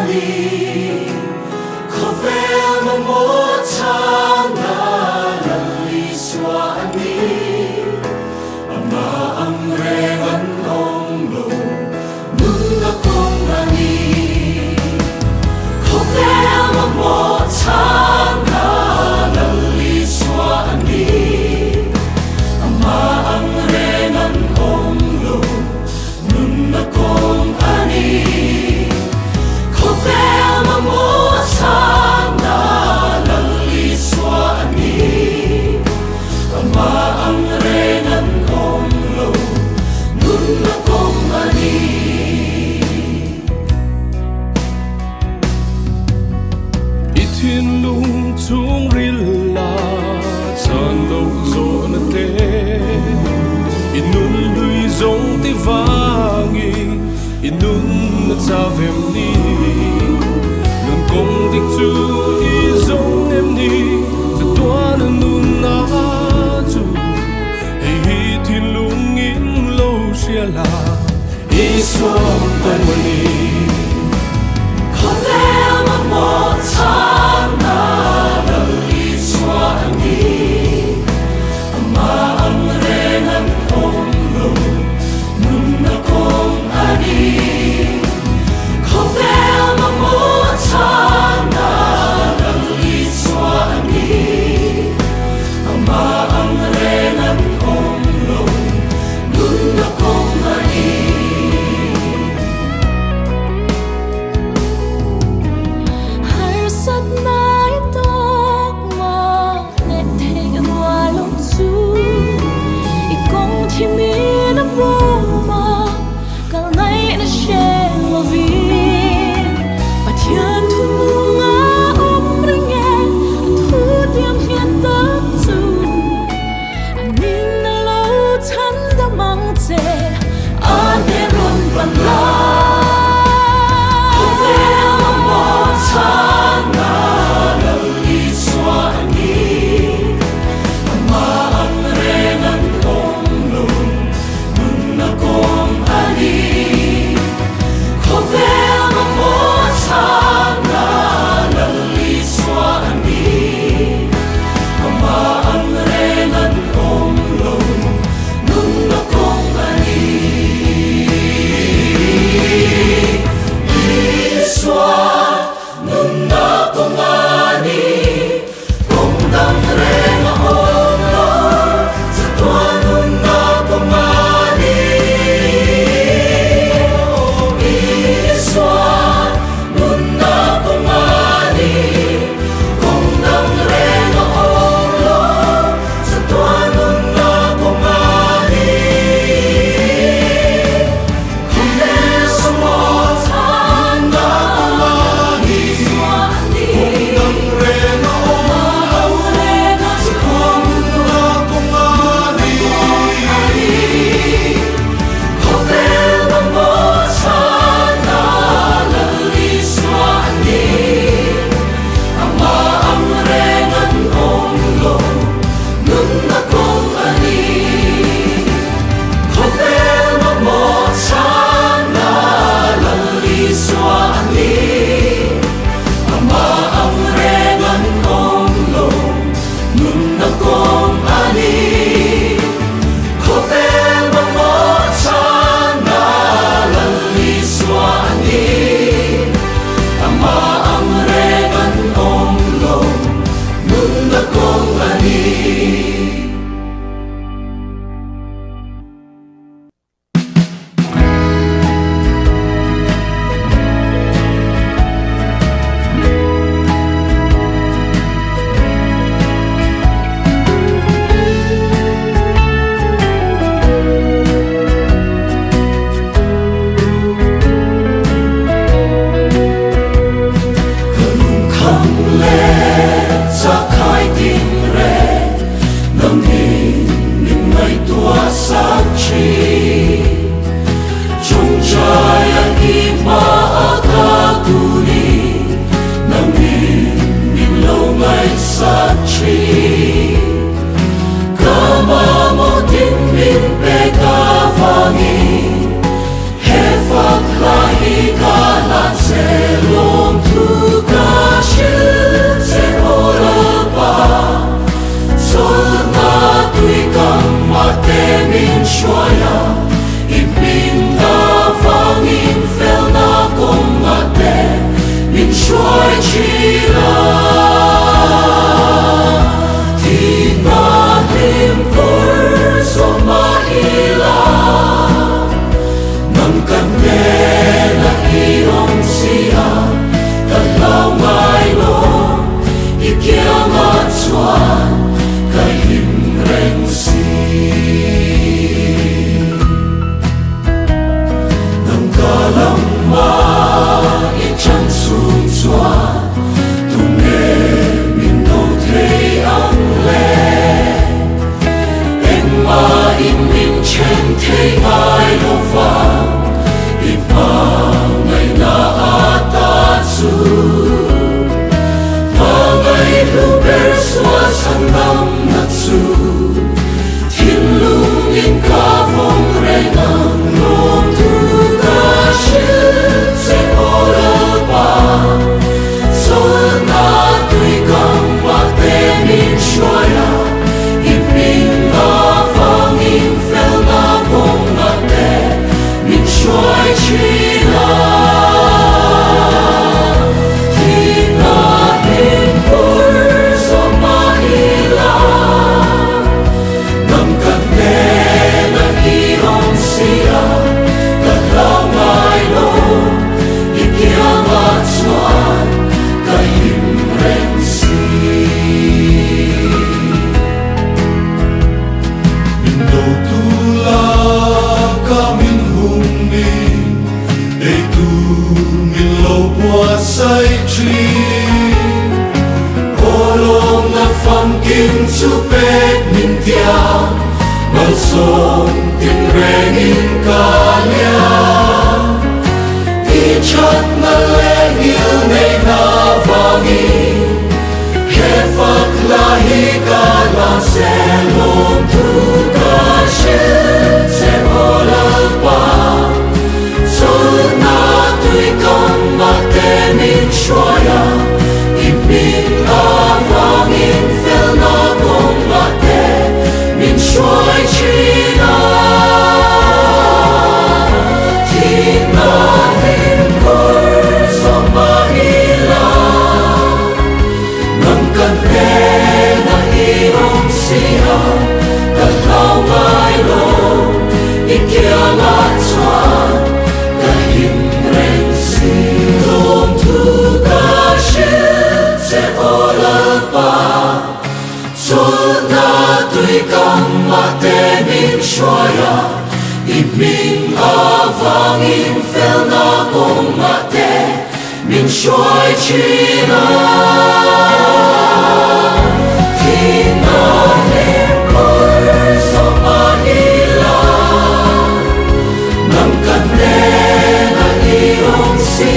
ani Kovel mamotana Naliswa ani Ama ang rengan onglo Nuna kong ani Kovel mamotana Naliswa ani Ama ang rengan onglo Nuna kong ani Kovel mamotana Naliswa ani Ama ang rengan onglo Nuna kong ani Thiên lung chung rilla chan lo zo na te inun lui zong ti vangi inun na cha vem ni nun kong dik chu i zong em ni za tua na nun na chu hey hi thiên lung in lo xia la i suam tan ni Kovel mamotana Naliswa ani Ama ang rengan onglo Nuna kong ani Kovel mamotana Naliswa ani Ama ang rengan onglo Nuna kong ani mình suối chi là thì na tim cor so maila nang kande na iong siya talaw ngay lo ikiamat swan kahim reng si nang kalang ma ichang sung swan tunge min no thei ang le en ma in min chen thei ai lo fa ipa ngay na ata su luber xóa sang năm nát su thiên lung in ca phong rây ngang lom thu ca shit se ora pa so na tui cam ma te min shoya in min na vang in fel na bong na te min shoy chi la say tri olom na pham kim chu pet min tia mal som tin reng in kalia ti chat na le il nei na vangi he fak la hi ka la se lom tu ka she se ola pa so na tui kam ma te min shoya in min avang in fel na kong ma te min shoy chi na ti na hin kor so ma ila nang kan te na iong siya ka lau mai lo ikiamat swan ka him reng si lom tu ka shit se ola pa so na tui kam ma te min shoya in min avang in fel na kong ma te min shoy chi na ti na lim kor so ma ila nang kan te na iong si